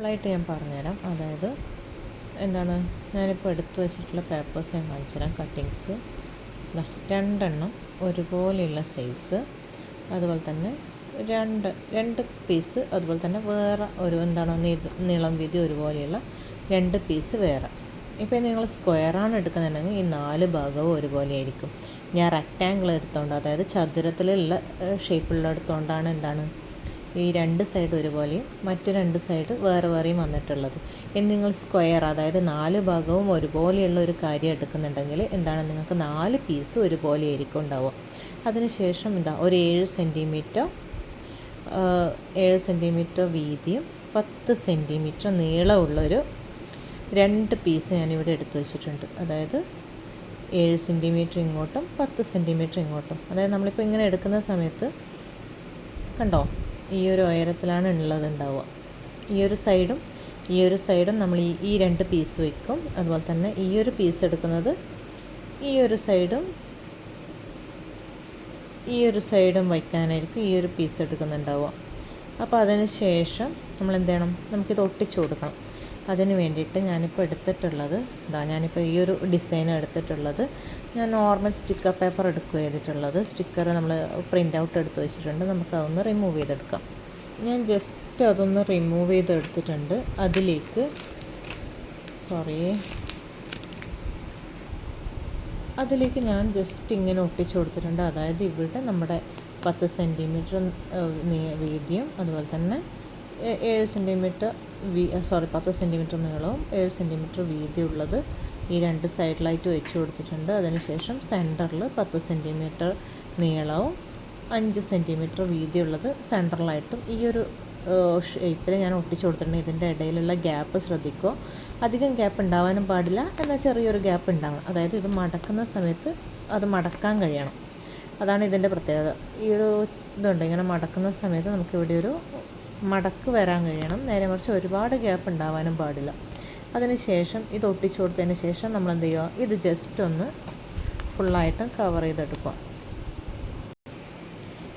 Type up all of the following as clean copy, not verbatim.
സിമ്പിളായിട്ട് ഞാൻ പറഞ്ഞുതരാം. അതായത് എന്താണ്, ഞാനിപ്പോൾ എടുത്തു വെച്ചിട്ടുള്ള പേപ്പേഴ്സ് ഞാൻ കാണിച്ചു തരാം. കട്ടിങ്സ് രണ്ടെണ്ണം ഒരുപോലെയുള്ള സൈസ്, അതുപോലെ തന്നെ രണ്ട് പീസ്, അതുപോലെ തന്നെ വേറെ ഒരു എന്താണ് നീളം വീതി ഒരുപോലെയുള്ള 2 പീസ് വേറെ. ഇപ്പോൾ നിങ്ങൾ സ്ക്വയറാണ് എടുക്കുന്നുണ്ടെങ്കിൽ ഈ 4 ഭാഗവും ഒരുപോലെ ആയിരിക്കും. ഞാൻ റെക്റ്റാങ്കിൾ എടുത്തുകൊണ്ട്, അതായത് ചതുരത്തിലുള്ള ഷേപ്പുള്ള എടുത്തുകൊണ്ടാണ് എന്താണ് ഈ 2 സൈഡ് ഒരുപോലെയും മറ്റ് 2 സൈഡ് വേറെ വേറെയും വന്നിട്ടുള്ളത്. ഇനി നിങ്ങൾ സ്ക്വയർ, അതായത് 4 ഭാഗവും ഒരുപോലെയുള്ള ഒരു കാര്യം എടുക്കുന്നുണ്ടെങ്കിൽ എന്താണ്, നിങ്ങൾക്ക് 4 പീസ് ഒരുപോലെ ആയിരിക്കും ഉണ്ടാവുക. അതിനുശേഷം ഒരു 7 സെൻറ്റിമീറ്റർ വീതിയും 10 സെൻറ്റിമീറ്റർ നീളമുള്ളൊരു 2 പീസ് ഞാനിവിടെ എടുത്തു വെച്ചിട്ടുണ്ട്. അതായത് 7 സെൻറ്റിമീറ്റർ ഇങ്ങോട്ടും 10 സെൻറ്റിമീറ്റർ ഇങ്ങോട്ടും. അതായത് നമ്മളിപ്പോൾ ഇങ്ങനെ എടുക്കുന്ന സമയത്ത് കണ്ടോ, ഈ ഒരു ഉയരത്തിലാണ് ഉണ്ടാവുക. ഈ ഒരു സൈഡും നമ്മൾ ഈ 2 പീസ് വയ്ക്കും. അതുപോലെ തന്നെ ഈ ഒരു പീസ് എടുക്കുന്നത് ഈ ഒരു സൈഡും വയ്ക്കാനായിരിക്കും ഈ ഒരു പീസ് എടുക്കുന്നുണ്ടാവുക. അപ്പോൾ അതിന് ശേഷം നമ്മൾ എന്ത് ചെയ്യണം, നമുക്കിത് ഒട്ടിച്ചു കൊടുക്കണം. അതിന് വേണ്ടിയിട്ട് ഞാനിപ്പോൾ എടുത്തിട്ടുള്ളത് ഞാനിപ്പോൾ ഈ ഒരു ഡിസൈൻ എടുത്തിട്ടുള്ളത്, ഞാൻ നോർമൽ സ്റ്റിക്കർ പേപ്പർ എടുക്കുക ചെയ്തിട്ടുള്ളത്. സ്റ്റിക്കർ നമ്മൾ പ്രിൻ്റ് ഔട്ട് എടുത്ത് വെച്ചിട്ടുണ്ട്. നമുക്ക് അതൊന്ന് റിമൂവ് ചെയ്തെടുക്കാം. ഞാൻ ജസ്റ്റ് അതൊന്ന് റിമൂവ് ചെയ്തെടുത്തിട്ടുണ്ട്. അതിലേക്ക് ഞാൻ ജസ്റ്റ് ഇങ്ങനെ ഒട്ടിച്ചു കൊടുത്തിട്ടുണ്ട്. അതായത് ഇവിടെ നമ്മുടെ 10 സെൻറ്റിമീറ്റർ വീതിയും അതുപോലെ തന്നെ 10 സെൻറ്റിമീറ്റർ നീളവും 7 സെൻറ്റിമീറ്റർ വീതിയുള്ളത് ഈ 2 സൈഡിലായിട്ട് വെച്ച് കൊടുത്തിട്ടുണ്ട്. അതിനുശേഷം സെൻറ്ററിൽ 10 സെൻറ്റിമീറ്റർ നീളവും 5 സെൻറ്റിമീറ്റർ വീതിയുള്ളത് സെൻറ്ററിലായിട്ടും ഈ ഒരു ഷേപ്പിൽ ഞാൻ ഒട്ടിച്ചു കൊടുത്തിട്ടുണ്ട്. ഇതിൻ്റെ ഇടയിലുള്ള ഗ്യാപ്പ് ശ്രദ്ധിക്കുക. അധികം ഗ്യാപ്പ് ഉണ്ടാവാനും പാടില്ല, എന്നാൽ ചെറിയൊരു ഗ്യാപ്പ് ഉണ്ടാവണം. അതായത് ഇത് മടക്കുന്ന സമയത്ത് അത് മടക്കാൻ കഴിയണം. അതാണ് ഇതിൻ്റെ പ്രത്യേകത. ഈ ഒരു ഇങ്ങനെ മടക്കുന്ന സമയത്ത് നമുക്കിവിടെ ഒരു മടക്ക് വരാൻ കഴിയണം. നേരെ മറിച്ച് ഒരുപാട് ഗ്യാപ്പ് ഉണ്ടാവാനും പാടില്ല. അതിന് ശേഷം ഇത് ഒട്ടിച്ചു കൊടുത്തതിന് ശേഷം നമ്മൾ എന്ത് ചെയ്യുക, ഇത് ജസ്റ്റ് ഒന്ന് ഫുള്ളായിട്ട് കവർ ചെയ്തെടുക്കുക.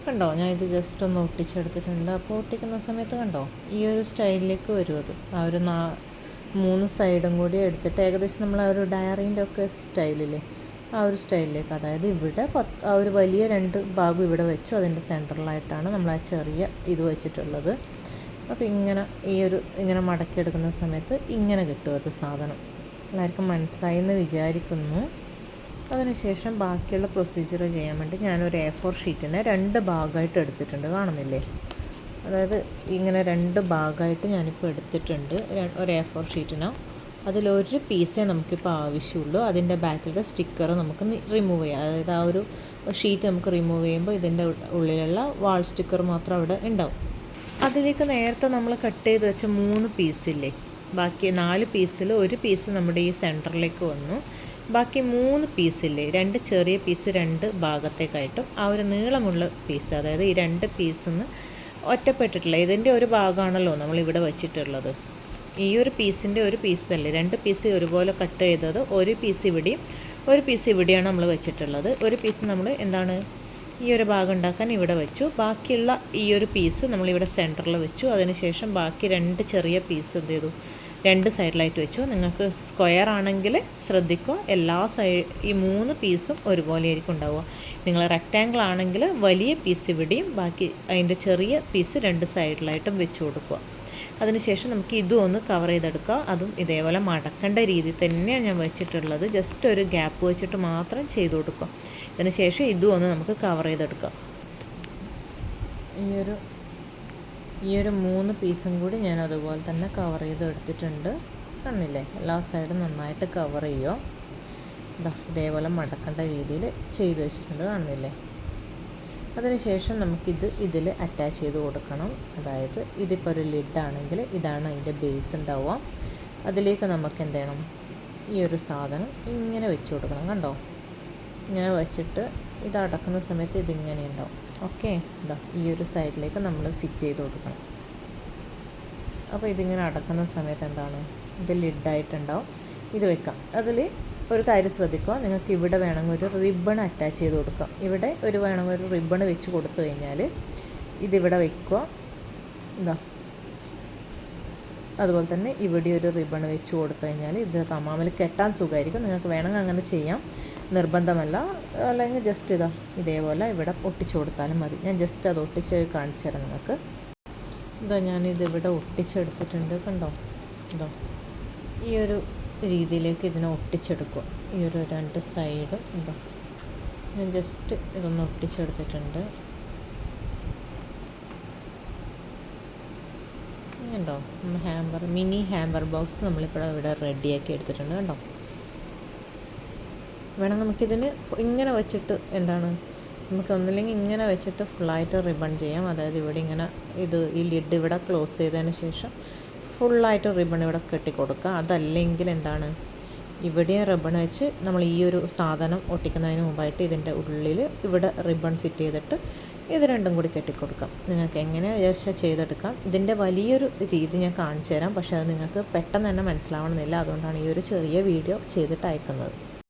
കണ്ടോ, ഞാൻ ഇത് ജസ്റ്റ് ഒന്ന് ഒട്ടിച്ചെടുത്തിട്ടുണ്ട്. അപ്പോൾ ഒട്ടിക്കുന്ന സമയത്ത് കണ്ടോ ഈ ഒരു സ്റ്റൈലിലേക്ക് വരും. അത് ആ ഒരു 3 സൈഡും കൂടി എടുത്തിട്ട് ഏകദേശം നമ്മൾ ആ ഒരു ഡയറീൻ്റെ ഒക്കെ സ്റ്റൈലില്ലേ, ആ ഒരു സ്റ്റൈലിലേക്ക്. അതായത് ഇവിടെ ആ ഒരു വലിയ 2 ഭാഗം ഇവിടെ വെച്ചു, അതിൻ്റെ സെൻറ്ററിലായിട്ടാണ് നമ്മൾ ആ ചെറിയ ഇത് വെച്ചിട്ടുള്ളത്. അപ്പോൾ ഇങ്ങനെ മടക്കിയെടുക്കുന്ന സമയത്ത് ഇങ്ങനെ കിട്ടും അത് സാധനം. എല്ലാവർക്കും മനസ്സിലായി എന്ന് വിചാരിക്കുന്നു. അതിനുശേഷം ബാക്കിയുള്ള പ്രൊസീജിയർ ചെയ്യാൻ വേണ്ടി ഞാനൊരു A4 ഷീറ്റിനെ 2 ഭാഗമായിട്ട് എടുത്തിട്ടുണ്ട്, കാണുന്നില്ലേ? അതായത് ഇങ്ങനെ 2 ഭാഗമായിട്ട് ഞാനിപ്പോൾ എടുത്തിട്ടുണ്ട്. ഒരു A4 ഷീറ്റിന് അതിലൊരു പീസേ നമുക്കിപ്പോൾ ആവശ്യമുള്ളൂ. അതിൻ്റെ ബാക്കിലത്തെ സ്റ്റിക്കർ നമുക്ക് റിമൂവ് ചെയ്യാം. അതായത് ആ ഒരു ഷീറ്റ് നമുക്ക് റിമൂവ് ചെയ്യുമ്പോൾ ഇതിൻ്റെ ഉള്ളിലുള്ള വാൾ സ്റ്റിക്കർ മാത്രം അവിടെ ഉണ്ടാവും. അതിലേക്ക് നേരത്തെ നമ്മൾ കട്ട് ചെയ്ത് വെച്ച 3 പീസില്ലേ, ബാക്കി 4 പീസിൽ ഒരു പീസ് നമ്മുടെ ഈ സെൻറ്ററിലേക്ക് വന്നു. ബാക്കി 3 പീസില്ലേ, 2 ചെറിയ പീസ് 2 ഭാഗത്തേക്കായിട്ടും ആ ഒരു നീളമുള്ള പീസ്, അതായത് ഈ 2 പീസിന്ന് ഒറ്റപ്പെട്ടിട്ടുള്ള ഇതിൻ്റെ ഒരു ഭാഗമാണല്ലോ നമ്മളിവിടെ വെച്ചിട്ടുള്ളത്. ഈ ഒരു പീസിൻ്റെ ഒരു പീസല്ലേ, 2 പീസ് ഒരുപോലെ കട്ട് ചെയ്തത്, ഒരു പീസ് ഇവിടെയും ഒരു പീസ് ഇവിടെയാണ് നമ്മൾ വെച്ചിട്ടുള്ളത്. ഒരു പീസ് നമ്മൾ ഈ ഒരു ഭാഗം ഉണ്ടാക്കാൻ ഇവിടെ വെച്ചു. ബാക്കിയുള്ള ഈ ഒരു പീസ് നമ്മളിവിടെ സെൻറ്ററിൽ വെച്ചു. അതിനുശേഷം ബാക്കി 2 ചെറിയ പീസ് എന്ത് ചെയ്തു, 2 സൈഡിലായിട്ട് വെച്ചു. നിങ്ങൾക്ക് സ്ക്വയർ ആണെങ്കിൽ ശ്രദ്ധിക്കുക, ഈ 3 പീസും ഒരുപോലെ ആയിരിക്കും ഉണ്ടാവുക. നിങ്ങൾ റെക്റ്റാങ്കിൾ ആണെങ്കിൽ വലിയ പീസ് ഇവിടെയും ബാക്കി അതിൻ്റെ ചെറിയ പീസ് 2 സൈഡിലായിട്ടും വെച്ച് കൊടുക്കുക. അതിനുശേഷം നമുക്ക് ഇതും ഒന്ന് കവർ ചെയ്തെടുക്കുക. അതും ഇതേപോലെ മടക്കേണ്ട രീതിയിൽ തന്നെയാണ് ഞാൻ വെച്ചിട്ടുള്ളത്. ജസ്റ്റ് ഒരു ഗ്യാപ്പ് വെച്ചിട്ട് മാത്രം ചെയ്ത് കൊടുക്കുക. അതിനുശേഷം ഇതും ഒന്ന് നമുക്ക് കവർ ചെയ്തെടുക്കാം. ഈ ഒരു 3 പീസും കൂടി ഞാൻ അതുപോലെ തന്നെ കവർ ചെയ്ത് എടുത്തിട്ടുണ്ട്. കണ്ടില്ലേ, എല്ലാ സൈഡും നന്നായിട്ട് കവർ ചെയ്യുക. ഇതേപോലെ മടക്കേണ്ട രീതിയിൽ ചെയ്ത് വെച്ചിട്ടുണ്ട്, കാണുന്നില്ലേ? അതിനുശേഷം ഇതിൽ അറ്റാച്ച് ചെയ്ത് കൊടുക്കണം. അതായത് ഇതിപ്പോൾ ഒരു ലിഡാണെങ്കിൽ ഇതാണ് അതിൻ്റെ ബേസ് ഉണ്ടാവുക. അതിലേക്ക് നമുക്ക് എന്ത് ചെയ്യണം, ഈ ഒരു സാധനം ഇങ്ങനെ വെച്ച് കൊടുക്കണം. കണ്ടോ, ഇങ്ങനെ വെച്ചിട്ട് ഇത് അടക്കുന്ന സമയത്ത് ഇതിങ്ങനെ ഉണ്ടാവും. ഓക്കെ, ഈ ഒരു സൈഡിലേക്ക് നമ്മൾ ഫിറ്റ് ചെയ്ത് കൊടുക്കണം. അപ്പോൾ ഇതിങ്ങനെ അടക്കുന്ന സമയത്ത് എന്താണ്, ഇത് ലിഡായിട്ടുണ്ടാവും. ഇത് വെക്കാം. അതിൽ ഒരു കാര്യം ശ്രദ്ധിക്കുക, നിങ്ങൾക്ക് ഇവിടെ വേണമെങ്കിൽ ഒരു റിബൺ അറ്റാച്ച് ചെയ്ത് കൊടുക്കാം. ഇവിടെ വേണമെങ്കിൽ ഒരു റിബൺ വെച്ച് കൊടുത്തു കഴിഞ്ഞാൽ ഇതിവിടെ വെക്കുക. അതുപോലെ തന്നെ ഇവിടെ ഒരു റിബൺ വെച്ച് കൊടുത്തു കഴിഞ്ഞാൽ ഇത് തമാമിൽ കെട്ടാൻ സുഖമായിരിക്കും. നിങ്ങൾക്ക് വേണമെങ്കിൽ അങ്ങനെ ചെയ്യാം, നിർബന്ധമല്ല. അല്ലെങ്കിൽ ജസ്റ്റ് ഇതേപോലെ ഇവിടെ ഒട്ടിച്ചു കൊടുത്താലും മതി. ഞാൻ ജസ്റ്റ് അത് ഒട്ടിച്ച് കാണിച്ചു തരാം നിങ്ങൾക്ക്. ഞാനിതിവിടെ ഒട്ടിച്ചെടുത്തിട്ടുണ്ട്, കണ്ടോ. ഈ ഒരു രീതിയിലേക്ക് ഇതിനെ ഒട്ടിച്ചെടുക്കുക. ഈ ഒരു 2 സൈഡും ഞാൻ ജസ്റ്റ് ഇതൊന്ന് ഒട്ടിച്ചെടുത്തിട്ടുണ്ട്. കണ്ടോ, മിനി ഹാമ്പർ ബോക്സ് നമ്മളിപ്പോൾ ഇവിടെ റെഡിയാക്കി എടുത്തിട്ടുണ്ട്. കണ്ടോ, വേണം നമുക്കിതിന് ഇങ്ങനെ വെച്ചിട്ട് നമുക്ക് ഒന്നില്ലെങ്കിൽ ഇങ്ങനെ വെച്ചിട്ട് ഫുള്ളായിട്ട് റിബൺ ചെയ്യാം. അതായത് ഇവിടെ ഇങ്ങനെ ഈ ലിഡ് ഇവിടെ ക്ലോസ് ചെയ്തതിന് ശേഷം ഫുള്ളായിട്ട് റിബൺ ഇവിടെ കെട്ടിക്കൊടുക്കുക. അതല്ലെങ്കിൽ ഇവിടെ റിബൺ വെച്ച് നമ്മൾ ഈ ഒരു സാധനം ഒട്ടിക്കുന്നതിന് മുമ്പായിട്ട് ഇതിൻ്റെ ഉള്ളിൽ ഇവിടെ റിബൺ ഫിറ്റ് ചെയ്തിട്ട് ഇത് രണ്ടും കൂടി കെട്ടിക്കൊടുക്കാം. നിങ്ങൾക്ക് എങ്ങനെ വിചാരിച്ചാൽ ചെയ്തെടുക്കാം. ഇതിൻ്റെ വലിയൊരു രീതി ഞാൻ കാണിച്ചു തരാം, പക്ഷേ അത് നിങ്ങൾക്ക് പെട്ടെന്ന് തന്നെ മനസ്സിലാവണമെന്നില്ല. അതുകൊണ്ടാണ് ഈ ഒരു ചെറിയ വീഡിയോ ചെയ്തിട്ട് അയക്കുന്നത്.